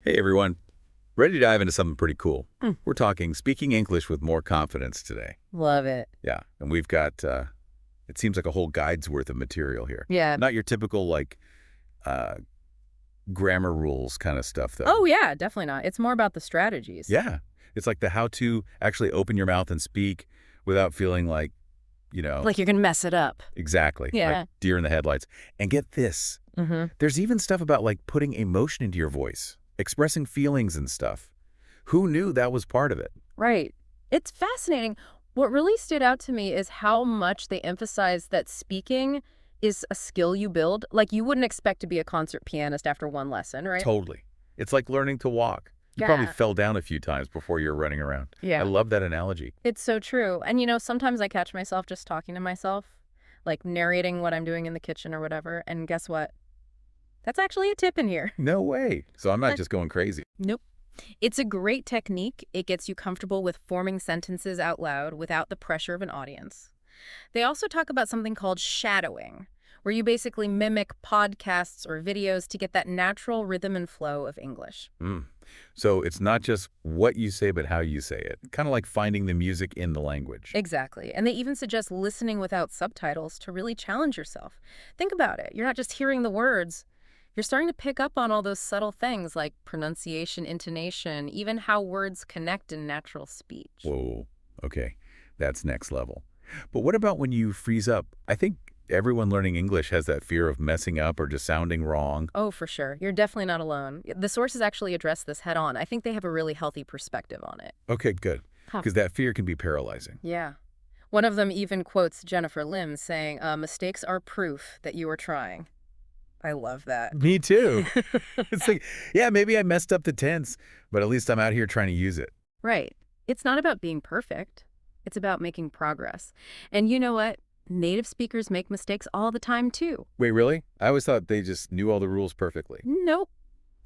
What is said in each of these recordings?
Hey everyone, ready to dive into something pretty cool. Mm. We're talking speaking English with more confidence today. Love it. Yeah, and we've got, it seems like a whole guide's worth of material here. Yeah. Not your typical, uh, grammar rules kind of stuff, though. Oh, yeah, definitely not. It's more about the strategies. Yeah, it's like the how to actually open your mouth and speak without feeling like, Like you're going to mess it up. exactly, Yeah. like deer in the headlights. And get this, Mm-hmm. there's even stuff about like putting emotion into your voice, expressing feelings and stuff. Who knew that was part of it? Right. It's fascinating. What really stood out to me is how much they emphasize that speaking is a skill you build. Like you wouldn't expect to be a concert pianist after one lesson, right? Totally. It's like learning to walk. You probably Yeah. fell down a few times before you're running around. I Yeah. love that analogy. It's so true. And sometimes I catch myself just talking to myself, like narrating what I'm doing in the kitchen or whatever. And guess what? That's actually a tip in here. No way. So I'm not But- just going crazy. Nope. It's a great technique. It gets you comfortable with forming sentences out loud without the pressure of an audience. They also talk about something called shadowing, where you basically mimic podcasts or videos to get that natural rhythm and flow of English. Mm. So it's not just what you say, but how you say it. Kind of like finding the music in the language. Exactly. And they even suggest listening without subtitles to really challenge yourself. Think about it. You're not just hearing the words. You're starting to pick up on all those subtle things like pronunciation, intonation, even how words connect in natural speech. Whoa. Okay. That's next level. But what about when you freeze up? I think everyone learning English has that fear of messing up or just sounding wrong. Oh, for sure. You're definitely not alone. The sources actually address this head on. I think they have a really healthy perspective on it. Okay, good. Huh. Because that fear can be paralyzing. Yeah. One of them even quotes Jennifer Lim saying, mistakes are proof that you are trying. I love that. Me too. It's like, yeah, maybe I messed up the tense, but at least I'm out here trying to use it. Right. It's not about being perfect. It's about making progress. And you know what? Native speakers make mistakes all the time, too. Wait, really? I always thought they just knew all the rules perfectly. Nope.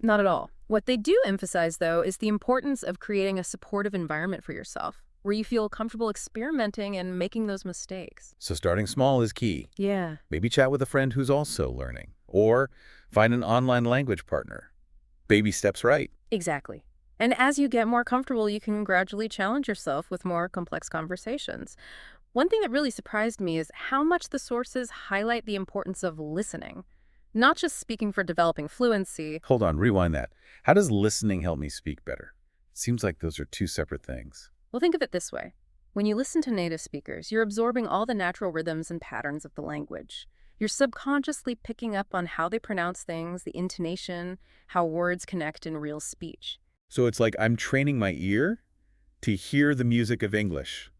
Not at all. What they do emphasize, though, is the importance of creating a supportive environment for yourself, where you feel comfortable experimenting and making those mistakes. So starting small is key. Yeah. Maybe chat with a friend who's also learning, or find an online language partner. Baby steps right. Exactly. And as you get more comfortable, you can gradually challenge yourself with more complex conversations. One thing that really surprised me is how much the sources highlight the importance of listening, not just speaking for developing fluency. Hold on, rewind that. How does listening help me speak better? It seems like those are two separate things. Well, think of it this way. When you listen to native speakers, you're absorbing all the natural rhythms and patterns of the language. You're subconsciously picking up on how they pronounce things, the intonation, how words connect in real speech. So it's like I'm training my ear to hear the music of English,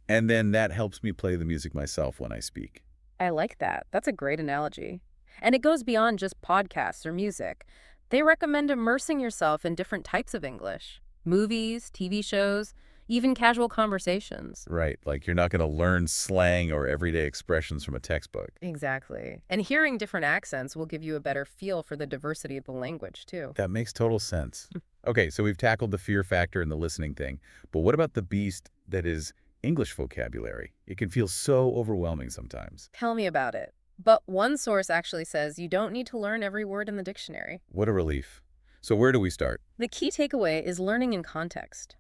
and then that helps me play the music myself when I speak. I like that. That's a great analogy. And it goes beyond just podcasts or music. They recommend immersing yourself in different types of English. Movies, TV shows, even casual conversations. Right, like you're not going to learn slang or everyday expressions from a textbook. Exactly. And hearing different accents will give you a better feel for the diversity of the language, too. That makes total sense. Okay, so we've tackled the fear factor and the listening thing, but what about the beast that is English vocabulary? It can feel so overwhelming sometimes. Tell me about it. But one source actually says you don't need to learn every word in the dictionary. What a relief. So where do we start? The key takeaway is learning in context,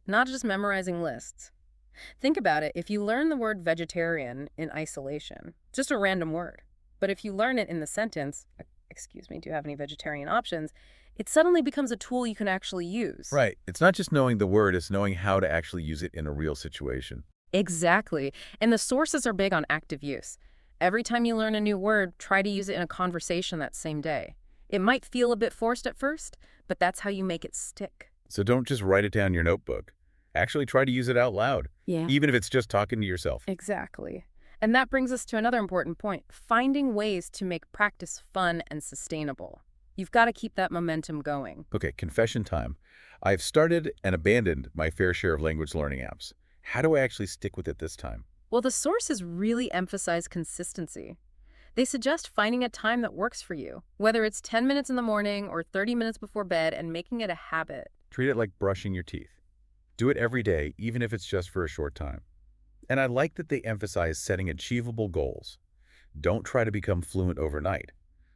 not just memorizing lists. Think about it. If you learn the word vegetarian in isolation, just a random word, but if you learn it in the sentence, excuse me, do you have any vegetarian options? It suddenly becomes a tool you can actually use. Right. It's not just knowing the word, it's knowing how to actually use it in a real situation. Exactly. And the sources are big on active use. Every time you learn a new word, try to use it in a conversation that same day. It might feel a bit forced at first, but that's how you make it stick. So don't just write it down in your notebook. Actually try to use it out loud, Yeah. even if it's just talking to yourself. Exactly. And that brings us to another important point, finding ways to make practice fun and sustainable. You've got to keep that momentum going. Okay, confession time. I've started and abandoned my fair share of language learning apps. How do I actually stick with it this time? Well, the sources really emphasize consistency. They suggest finding a time that works for you, whether it's 10 minutes in the morning or 30 minutes before bed, and making it a habit. Treat it like brushing your teeth. Do it every day, even if it's just for a short time. And I like that they emphasize setting achievable goals. Don't try to become fluent overnight.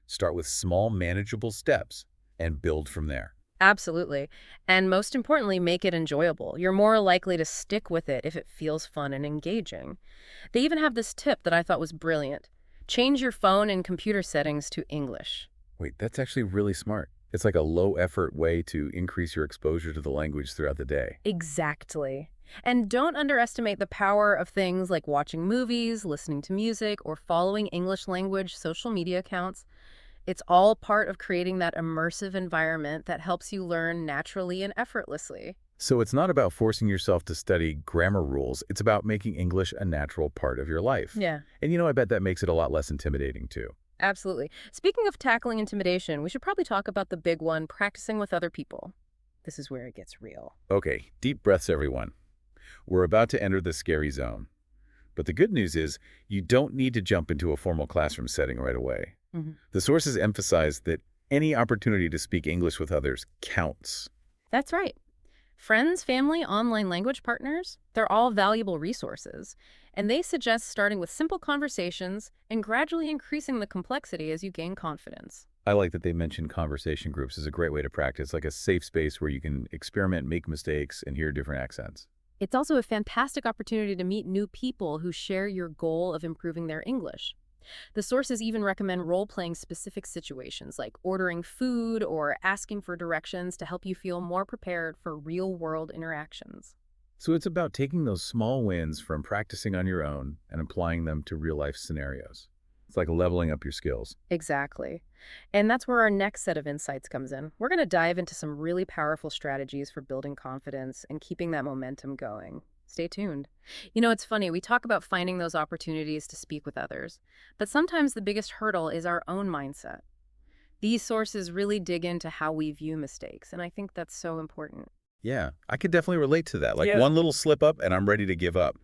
Start with small, manageable steps and build from there. Absolutely. And most importantly, make it enjoyable. You're more likely to stick with it if it feels fun and engaging. They even have this tip that I thought was brilliant. Change your phone and computer settings to English. Wait, that's actually really smart. It's like a low-effort way to increase your exposure to the language throughout the day. Exactly. And don't underestimate the power of things like watching movies, listening to music, or following English language social media accounts. It's all part of creating that immersive environment that helps you learn naturally and effortlessly. So it's not about forcing yourself to study grammar rules. It's about making English a natural part of your life. Yeah, And I bet that makes it a lot less intimidating too. absolutely. Speaking of tackling intimidation, we should probably talk about the big one, practicing with other people. This is where it gets real. Okay, deep breaths, everyone. We're about to enter the scary zone. But the good news is you don't need to jump into a formal classroom setting right away. Mhm. The sources emphasize that any opportunity to speak English with others counts. That's right. Friends, family, online language partners, they're all valuable resources. And they suggest starting with simple conversations and gradually increasing the complexity as you gain confidence. I like that they mention conversation groups as a great way to practice, like a safe space where you can experiment, make mistakes, and hear different accents. It's also a fantastic opportunity to meet new people who share your goal of improving their English. The sources even recommend role-playing specific situations like ordering food or asking for directions to help you feel more prepared for real-world interactions. So it's about taking those small wins from practicing on your own and applying them to real-life scenarios. It's like leveling up your skills. Exactly. And that's where our next set of insights comes in. We're going to dive into some really powerful strategies for building confidence and keeping that momentum going. Stay tuned. It's funny, we talk about finding those opportunities to speak with others, but sometimes the biggest hurdle is our own mindset. These sources really dig into how we view mistakes, and I think that's so important. Yeah, I could definitely relate to that. Like Yeah. one little slip up and I'm ready to give up.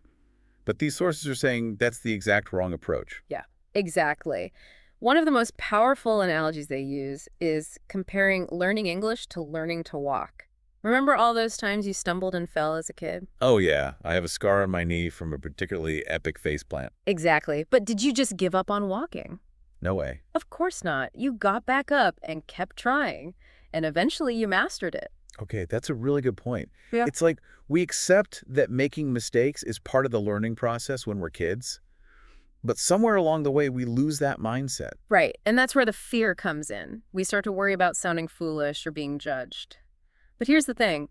But these sources are saying that's the exact wrong approach. Yeah, exactly. One of the most powerful analogies they use is comparing learning English to learning to walk. Remember all those times you stumbled and fell as a kid? Oh yeah, I have a scar on my knee from a particularly epic faceplant. Exactly. But did you just give up on walking? No way. Of course not. You got back up and kept trying, and eventually you mastered it. Okay, that's a really good point. Yeah. It's like we accept that making mistakes is part of the learning process when we're kids, but somewhere along the way we lose that mindset. Right. And that's where the fear comes in. We start to worry about sounding foolish or being judged. But here's the thing.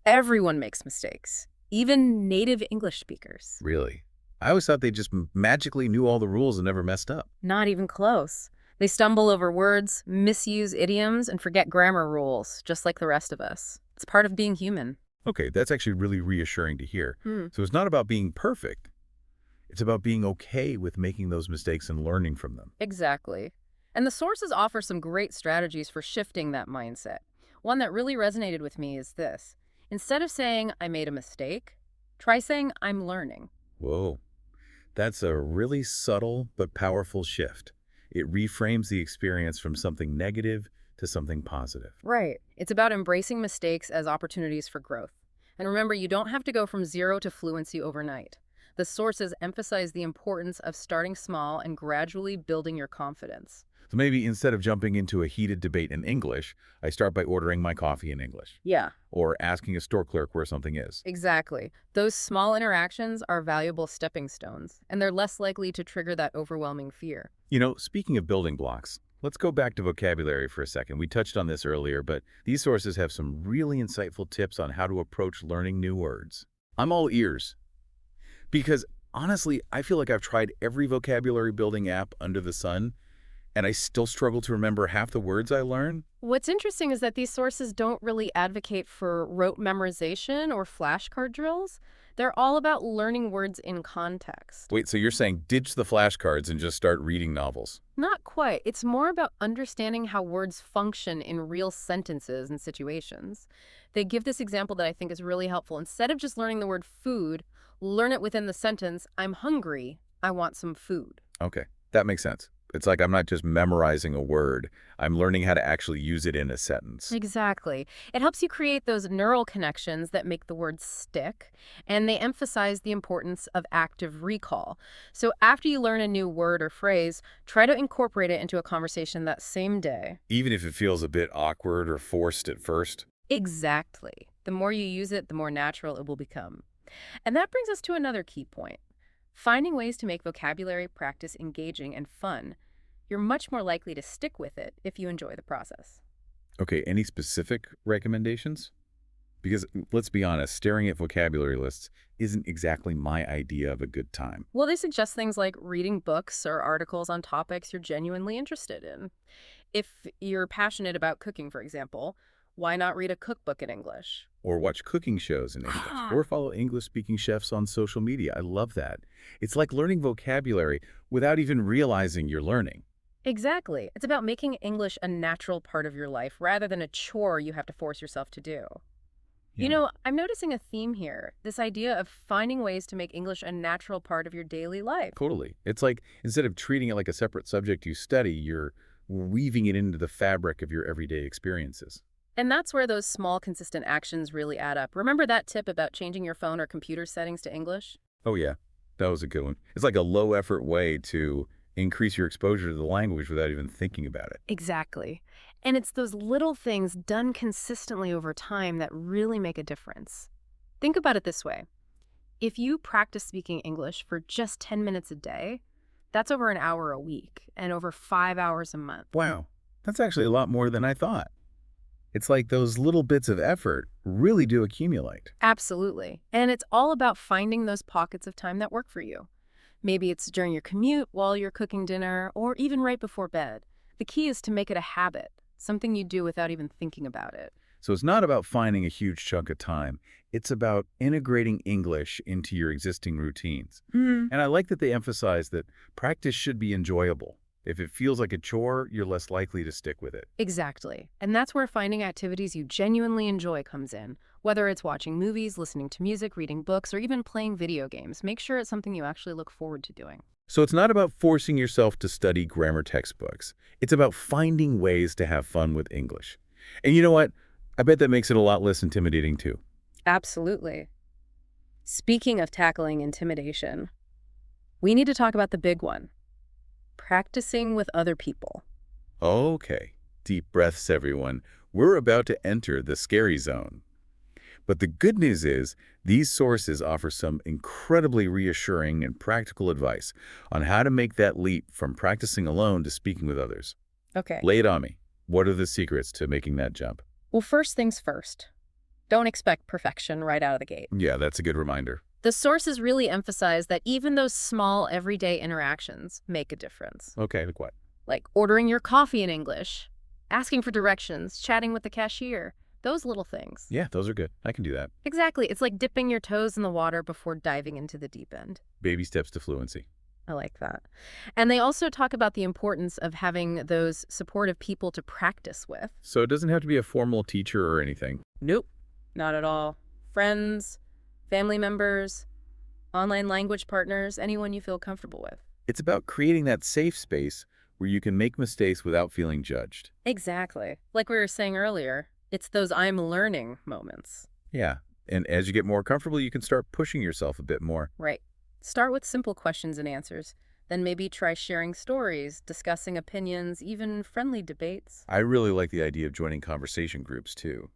Everyone makes mistakes, even native English speakers. Really. I always thought they just magically knew all the rules and never messed up. Not even close. They stumble over words, misuse idioms, and forget grammar rules, just like the rest of us. It's part of being human. Okay, that's actually really reassuring to hear. Hmm. So it's not about being perfect. It's about being okay with making those mistakes and learning from them. Exactly. And the sources offer some great strategies for shifting that mindset. One that really resonated with me is this. Instead of saying, I made a mistake, try saying, I'm learning. Whoa. That's a really subtle but powerful shift. It reframes the experience from something negative to something positive. Right. It's about embracing mistakes as opportunities for growth. And remember, you don't have to go from zero to fluency overnight. The sources emphasize the importance of starting small and gradually building your confidence. So maybe instead of jumping into a heated debate in English, I start by ordering my coffee in English Yeah, or asking a store clerk where something is. exactly. Those small interactions are valuable stepping stones, and they're less likely to trigger that overwhelming fear. Speaking of building blocks, let's go back to vocabulary for a second. We touched on this earlier, but these sources have some really insightful tips on how to approach learning new words. I'm all ears. Because honestly, I feel like I've tried every vocabulary building app under the sun, and I still struggle to remember half the words I learn. What's interesting is that these sources don't really advocate for rote memorization or flashcard drills. They're all about learning words in context. Wait, so you're saying ditch the flashcards and just start reading novels? Not quite. It's more about understanding how words function in real sentences and situations. They give this example that I think is really helpful. Instead of just learning the word food, learn it within the sentence, I'm hungry, I want some food. Okay, that makes sense. It's like I'm not just memorizing a word. I'm learning how to actually use it in a sentence. Exactly. It helps you create those neural connections that make the words stick, and they emphasize the importance of active recall. So after you learn a new word or phrase, try to incorporate it into a conversation that same day. Even if it feels a bit awkward or forced at first. Exactly. The more you use it, the more natural it will become. And that brings us to another key point. Finding ways to make vocabulary practice engaging and fun. You're much more likely to stick with it if you enjoy the process. Okay, any specific recommendations? Because let's be honest, staring at vocabulary lists isn't exactly my idea of a good time. Well, they suggest things like reading books or articles on topics you're genuinely interested in. If you're passionate about cooking, for example, why not read a cookbook in English? Or watch cooking shows in English. Or follow English-speaking chefs on social media. I love that. It's like learning vocabulary without even realizing you're learning. Exactly. It's about making English a natural part of your life rather than a chore you have to force yourself to do. You Yeah. know, I'm noticing a theme here, this idea of finding ways to make English a natural part of your daily life. Totally. It's like instead of treating it like a separate subject you study, you're weaving it into the fabric of your everyday experiences. And that's where those small, consistent actions really add up. Remember that tip about changing your phone or computer settings to English? Oh, yeah. That was a good one. It's like a low-effort way to increase your exposure to the language without even thinking about it. Exactly. And it's those little things done consistently over time that really make a difference. Think about it this way. If you practice speaking English for just 10 minutes a day, that's over an hour a week and over 5 hours a month. Wow. That's actually a lot more than I thought. It's like those little bits of effort really do accumulate. Absolutely. And it's all about finding those pockets of time that work for you. Maybe it's during your commute, while you're cooking dinner, or even right before bed. The key is to make it a habit, something you do without even thinking about it. So it's not about finding a huge chunk of time. It's about integrating English into your existing routines. Mm. And I like that they emphasize that practice should be enjoyable. If it feels like a chore, you're less likely to stick with it. Exactly. And that's where finding activities you genuinely enjoy comes in. Whether it's watching movies, listening to music, reading books, or even playing video games, make sure it's something you actually look forward to doing. So it's not about forcing yourself to study grammar textbooks. It's about finding ways to have fun with English. And you know what? I bet that makes it a lot less intimidating too. Absolutely. Speaking of tackling intimidation, we need to talk about the big one. Practicing with other people. Okay, deep breaths, everyone. We're about to enter the scary zone. But the good news is, these sources offer some incredibly reassuring and practical advice on how to make that leap from practicing alone to speaking with others. Okay. Lay it on me. What are the secrets to making that jump? Well, first things first. Don't expect perfection right out of the gate. Yeah, that's a good reminder. The sources really emphasize that even those small everyday interactions make a difference. Okay, like what? Like ordering your coffee in English, asking for directions, chatting with the cashier. Those little things. Yeah, those are good. I can do that. Exactly. It's like dipping your toes in the water before diving into the deep end. Baby steps to fluency. I like that. And they also talk about the importance of having those supportive people to practice with. So it doesn't have to be a formal teacher or anything. Nope, not at all. Friends, family members, online language partners, anyone you feel comfortable with. It's about creating that safe space where you can make mistakes without feeling judged. Exactly. Like we were saying earlier, it's those I'm learning moments. Yeah, and as you get more comfortable, you can start pushing yourself a bit more. Right. Start with simple questions and answers. Then maybe try sharing stories, discussing opinions, even friendly debates. I really like the idea of joining conversation groups, too.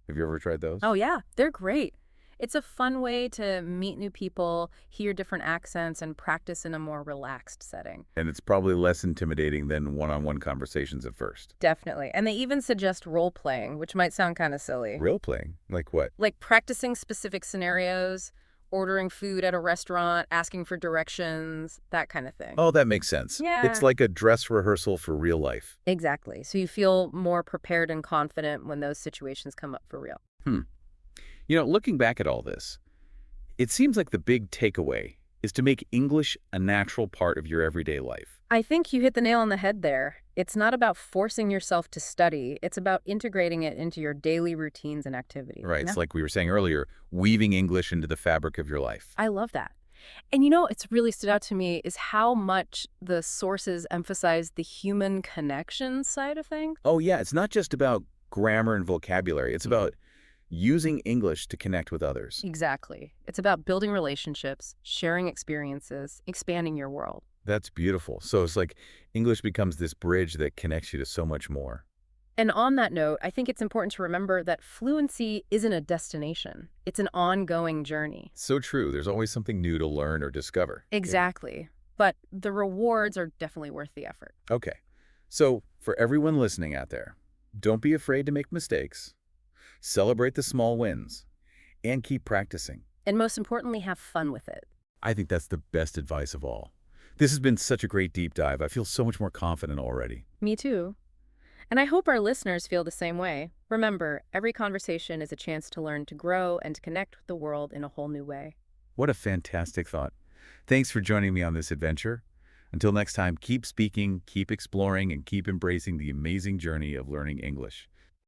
Have you ever tried those? Oh, yeah, they're great. It's a fun way to meet new people, hear different accents, and practice in a more relaxed setting. And it's probably less intimidating than one-on-one conversations at first. Definitely. And they even suggest role-playing, which might sound kind of silly. Role-playing? Like what? Like practicing specific scenarios, ordering food at a restaurant, asking for directions, that kind of thing. Oh, that makes sense. Yeah. It's like a dress rehearsal for real life. Exactly. So you feel more prepared and confident when those situations come up for real. You know, looking back at all this, it seems like the big takeaway is to make English a natural part of your everyday life. I think you hit the nail on the head there. It's not about forcing yourself to study. It's about integrating it into your daily routines and activities. Right, it's like we were saying earlier, weaving English into the fabric of your life. I love that. And you know, it's really stood out to me is how much the sources emphasize the human connection side of things. Oh, yeah, it's not just about grammar and vocabulary. It's Mhm. about using English to connect with others. Exactly. It's about building relationships, sharing experiences, expanding your world. That's beautiful. So it's like English becomes this bridge that connects you to so much more. And on that note, I think it's important to remember that fluency isn't a destination. It's an ongoing journey. So true. There's always something new to learn or discover. Exactly. But the rewards are definitely worth the effort. Okay. So for everyone listening out there, don't be afraid to make mistakes. Celebrate the small wins and keep practicing. And most importantly, have fun with it. I think that's the best advice of all. This has been such a great deep dive. I feel so much more confident already. Me too. And I hope our listeners feel the same way. Remember, every conversation is a chance to learn to grow and to connect with the world in a whole new way. What a fantastic thought. Thanks for joining me on this adventure. Until next time, keep speaking, keep exploring, and keep embracing the amazing journey of learning English.